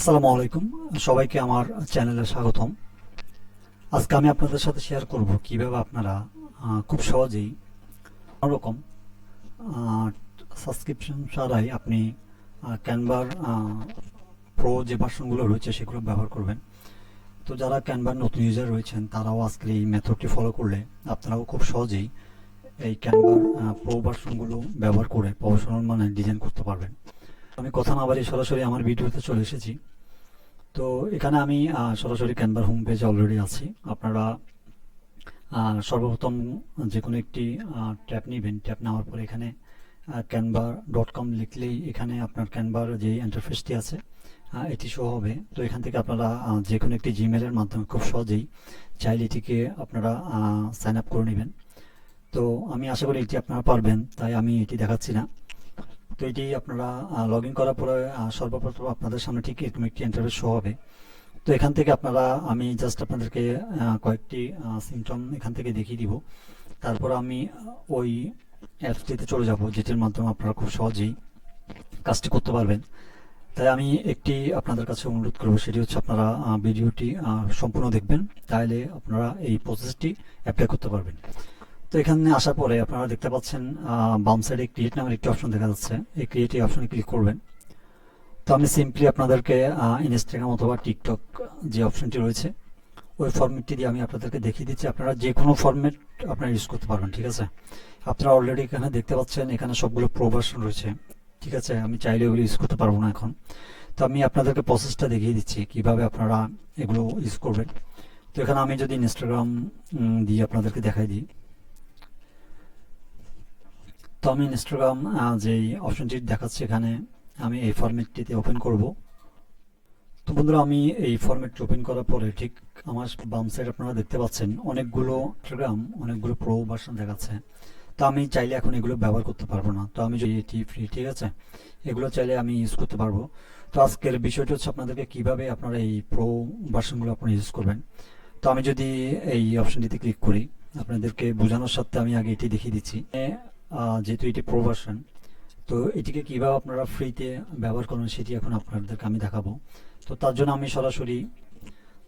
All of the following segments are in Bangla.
আসসালামু আলাইকুম, সবাইকে আমার চ্যানেলে স্বাগতম। আজকে আমি আপনাদের সাথে শেয়ার করব কিভাবে আপনারা খুব সহজেই কোনোরকম সাবস্ক্রিপশন ছাড়াই আপনি ক্যানভার প্রো যে ভার্সনগুলো রয়েছে সেগুলো ব্যবহার করবেন। তো যারা ক্যানভার নতুন ইউজার রয়েছেন তারাও আজকে এই মেথডটি ফলো করলে আপনারাও খুব সহজেই এই ক্যানভার প্রো ভার্সনগুলো ব্যবহার করে প্রফেশনাল মানে ডিজাইন করতে পারবেন। আমি কথা না বাড়িয়ে সরাসরি আমার ভিডিওতে চলে এসেছি। তো এখানে আমি সরাসরি ক্যানভার হোম পেজ অলরেডি আছি। আপনারা সর্বপ্রথম যে কোনো একটি ট্যাব নেবেন। ট্যাব নেওয়ার পরে এখানে canva.com লিখলেই এখানে আপনার ক্যানভার যে ইন্টারফেসটি আছে এটি শো হবে। তো এখান থেকে আপনারা যে কোনো একটি জিমেলের মাধ্যমে খুব সহজেই চাইলে এটিকে আপনারা সাইন আপ করে নেবেন। তো আমি আশা করি এটি আপনারা পারবেন, তাই আমি এটি দেখাচ্ছি না। তো এটি আপনারা লগ ইন করার পরে সর্বপ্রথম আপনাদের সামনে ঠিক এরকম একটি ইন্টারফেস শো হবে। তো এখান থেকে আপনারা আমি জাস্ট আপনাদেরকে কয়েকটি সিমটম এখান থেকে দেখিয়ে দিব। তারপর আমি ওই অ্যাপসটিতে চলে যাব যেটির মাধ্যমে আপনারা খুব সহজেই কাজটি করতে পারবেন। তাই আমি একটি আপনাদের কাছে অনুরোধ করব, সেটি হচ্ছে আপনারা ভিডিওটি সম্পূর্ণ দেখবেন, তাহলে আপনারা এই প্রসেসটি অ্যাপ্লাই করতে পারবেন। তো এখানে আসার পরে আপনারা দেখতে পাচ্ছেন বাম সাইডে ক্রিয়েট নামের একটি অপশন দেখা যাচ্ছে। এই ক্রিয়েট এই অপশনে ক্লিক করবেন। তো আমি সিম্পলি আপনাদেরকে ইনস্টাগ্রাম অথবা টিকটক যে অপশনটি রয়েছে ওই ফরম্যাটটি দিয়ে আমি আপনাদেরকে দেখিয়ে দিচ্ছি। আপনারা যে কোনো ফরম্যাট আপনারা ইউজ করতে পারবেন, ঠিক আছে। আপনারা অলরেডি এখানে দেখতে পাচ্ছেন এখানে সবগুলো প্রো ভার্সন রয়েছে, ঠিক আছে। আমি চাইলে ওগুলো ইউজ করতে পারবো না এখন। তো আমি আপনাদেরকে প্রসেসটা দেখিয়ে দিচ্ছি কিভাবে আপনারা এগুলো ইউজ করবেন। তো এখানে আমি যদি ইনস্টাগ্রাম দিয়ে আপনাদেরকে দেখাই দিই, তো আমি ইনস্টাগ্রাম যেই অপশনটি দেখাচ্ছে এখানে আমি এই ফরম্যাটটিতে ওপেন করব। তো বন্ধুরা, আমি এই ফরম্যাটটি ওপেন করার পরে ঠিক আমার বাম সাইড আপনারা দেখতে পাচ্ছেন অনেকগুলো ইনস্টাগ্রাম অনেকগুলো প্রো ভার্সন দেখাচ্ছে। তো আমি চাইলে এখন এগুলো ব্যবহার করতে পারবো না। তো আমি যদি এটি ফ্রি, ঠিক আছে, এগুলো চাইলে আমি ইউজ করতে পারবো। তো আজকের বিষয়টি হচ্ছে আপনাদেরকে কিভাবে আপনারা এই প্রো ভার্সনগুলো আপনারা ইউজ করবেন। তো আমি যদি এই অপশনটিতে ক্লিক করি, আপনাদেরকে বোঝানোর সাথে আমি আগে এটি দেখিয়ে দিচ্ছি। যেহেতু এটি প্রো ভার্সন, তো এটিকে কিভাবে আপনারা ফ্রিতে ব্যবহার করবেন সেটি এখন আপনাদেরকে আমি দেখাবো। তো তার জন্য আমি সরাসরি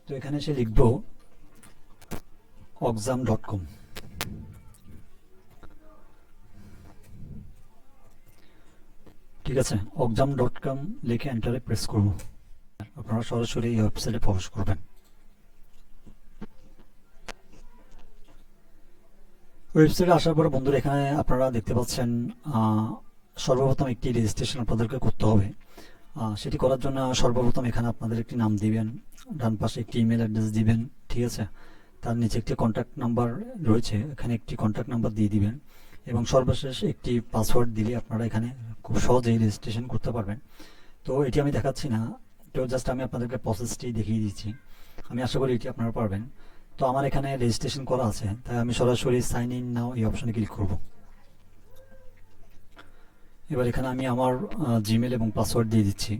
তো এখানে এসে লিখব oxam.com। ঠিক আছে, oxam.com লিখে এন্টারে প্রেস করব। আপনারা সরাসরি এই ওয়েবসাইটে প্রবেশ করবেন। ওয়েবসাইটে আসার পরে বন্ধুরা এখানে আপনারা দেখতে পাচ্ছেন সর্বপ্রথম একটি রেজিস্ট্রেশন আপনাদেরকে করতে হবে। সেটি করার জন্য সর্বপ্রথম এখানে আপনাদের একটি নাম দিবেন, ডান পাশে একটি ইমেল অ্যাড্রেস দিবেন, ঠিক আছে। তার নিচে একটি কন্ট্যাক্ট নাম্বার রয়েছে, এখানে একটি কন্ট্যাক্ট নাম্বার দিয়ে দিবেন এবং সর্বশেষ একটি পাসওয়ার্ড দিলে আপনারা এখানে খুব সহজেই রেজিস্ট্রেশন করতে পারবেন। তো এটি আমি দেখাচ্ছি না, তো জাস্ট আমি আপনাদেরকে প্রসেসটি দেখিয়ে দিচ্ছি। আমি আশা করি এটি আপনারা পারবেন। তো আমার এখানে রেজিস্ট্রেশন করা আছে, তাই আমি সরাসরি সাইন ইন নাও এই অপশনে ক্লিক করব। এবার এখানে আমি আমার জিমেল এবং পাসওয়ার্ড দিয়ে দিচ্ছি।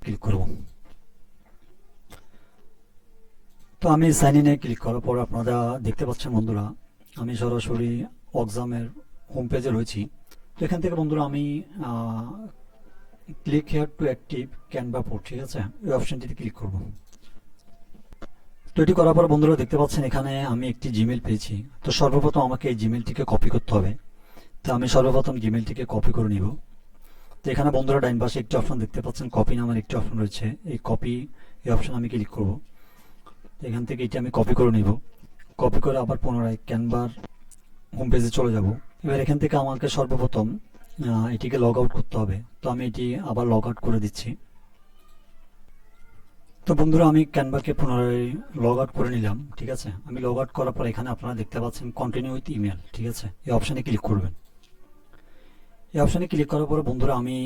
ক্লিক করব। তো আমি সাইন ইনে ক্লিক করার পর আপনারা দেখতে পাচ্ছেন বন্ধুরা আমি সরাসরি অক্সামের হোম পেজে রয়েছি। তো এখান থেকে বন্ধুরা আমি click here to active Canva port, ঠিক আছে, এই অপশনটিতে ক্লিক করব। তো এটি করার পর বন্ধুরা দেখতে পাচ্ছেন এখানে আমি একটি জিমেল পেয়েছি। তো সর্বপ্রথম আমাকে এই জিমেলটিকে কপি করতে হবে। তো আমি সর্বপ্রথম জিমেলটিকে কপি করে নিব। তো এখানে বন্ধুরা ডাইন পাশে একটি অপশন দেখতে পাচ্ছেন, কপি নামের একটি অপশন রয়েছে। এই কপি এই অপশন আমি ক্লিক করব। এখান থেকে এটি আমি কপি করে নিব। কপি করে আবার পুনরায় ক্যানভার হোম পেজে চলে যাব। এবার এখান থেকে আমাকে সর্বপ্রথম এটিকে লগ আউট করতে হবে। তো আমি এটি আবার লগ আউট করে দিচ্ছি। তো বন্ধুরা আমি ক্যানভাকে পুনরায় লগ আউট করে নিলাম, ঠিক আছে। আমি লগ আউট করার পর এখানে আপনারা দেখতে পাচ্ছেন কন্টিনিউ উইথ ইমেল, ঠিক আছে, এই অপশানে ক্লিক করবেন। এই অপশানে ক্লিক করার পরে বন্ধুরা আমি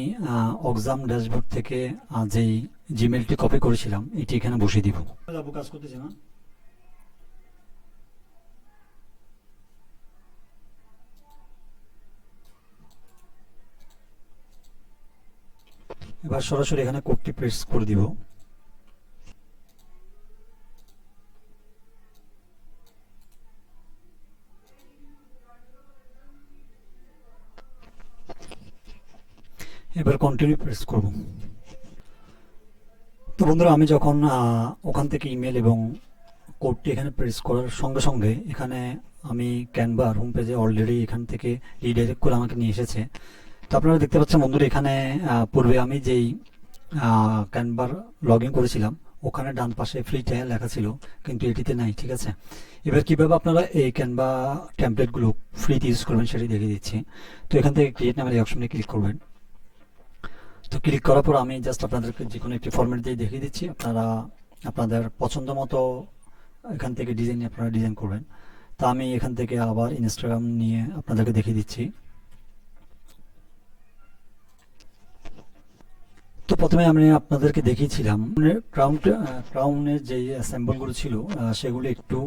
অক্সাম ড্যাশবোর্ড থেকে যেই জিমেলটি কপি করেছিলাম এটি এখানে বসিয়ে দিব। কাজ করতেছে না। এবার সরাসরি এখানে কোডটি প্রেস করে দিব। এবার কন্টিনিউ প্রেস করব। তো বন্ধুরা আমি যখন ওখান থেকে ইমেল এবং কোডটি এখানে প্রেস করার সঙ্গে সঙ্গে এখানে আমি ক্যানভার হোম পেজে অলরেডি এখান থেকে রিডাইরেক্ট করে আমাকে নিয়ে এসেছে। তো আপনারা দেখতে পাচ্ছেন বন্ধুরা এখানে পূর্বে আমি যেই ক্যানভার লগ ইন করেছিলাম ওখানে ডান পাশে ফ্রি ট্রায়াল লেখা ছিল, কিন্তু এটিতে নাই। ঠিক আছে, এবার কিভাবে আপনারা এই ক্যানভা টেমপ্লেটগুলো ফ্রিতে ইউজ করবেন সেটি দেখিয়ে দিচ্ছি। তো এখান থেকে ক্রিয়েট নামের এই অপশনে ক্লিক করবেন। তো ক্লিক করার পর আমি জাস্ট আপনাদেরকে যে কোনো একটি ফরম্যাট দিয়ে দেখিয়ে দিচ্ছি, আপনারা আপনাদের পছন্দ মতো এখান থেকে ডিজাইন আপনারা ডিজাইন করবেন। তা আমি এখান থেকে আবার ইনস্টাগ্রাম নিয়ে আপনাদেরকে দেখিয়ে দিচ্ছি। তো প্রথমে আমি আপনাদেরকে দেখিয়েছিলাম ক্রাউনের যে স্যাম্পলগুলো ছিল সেগুলো একটু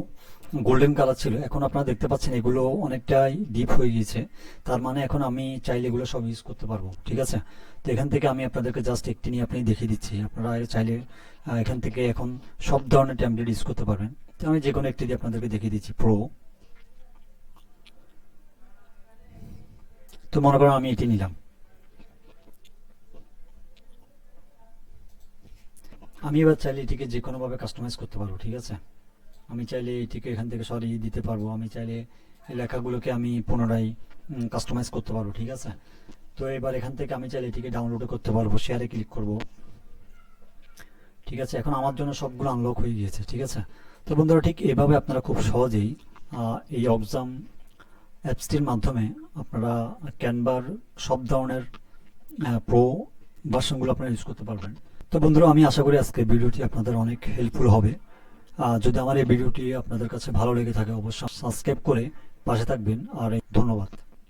গোল্ডেন কালার ছিল। এখন আপনারা দেখতে পাচ্ছেন এগুলো অনেকটাই ডিপ হয়ে গিয়েছে, তার মানে এখন আমি চাইলে এগুলো সব ইউজ করতে পারবো। ঠিক আছে, তো এখান থেকে আমি আপনাদেরকে জাস্ট একটি নিয়ে আপনি দেখিয়ে দিচ্ছি। আপনারা চাইলে এখান থেকে এখন সব ধরনের টেমপ্লেট ইউজ করতে পারবেন। তো আমি যে কোনো একটি দিয়ে আপনাদেরকে দেখিয়ে দিচ্ছি, প্রো। তো মনে করেন আমি এটি নিলাম। আমি এবার চাইলে এটিকে যে কোনোভাবে কাস্টমাইজ করতে পারবো। ঠিক আছে, আমি চাইলে এটিকে এখান থেকে সরিয়ে দিতে পারবো, আমি চাইলে এই লেখাগুলোকে আমি পুনরায় কাস্টমাইজ করতে পারবো। ঠিক আছে, তো এবার এখান থেকে আমি চাইলে এটিকে ডাউনলোড করতে পারবো, শেয়ারে ক্লিক করব। ঠিক আছে, এখন আমার জন্য সবগুলো আনলক হয়ে গিয়েছে। ঠিক আছে, তো বন্ধুরা ঠিক এভাবে আপনারা খুব সহজেই এই অক্সাম অ্যাপসটির মাধ্যমে আপনারা ক্যানভার সব ধরনের প্রো ভার্সনগুলো আপনারা ইউজ করতে পারবেন। তো বন্ধুরা আমি আশা করি আজকে ভিডিওটি আপনাদের অনেক হেল্পফুল হবে। যদি আমার এই ভিডিওটি আপনাদের কাছে ভালো লেগে থাকে অবশ্যই সাবস্ক্রাইব করে পাশে থাকবেন। আর ধন্যবাদ।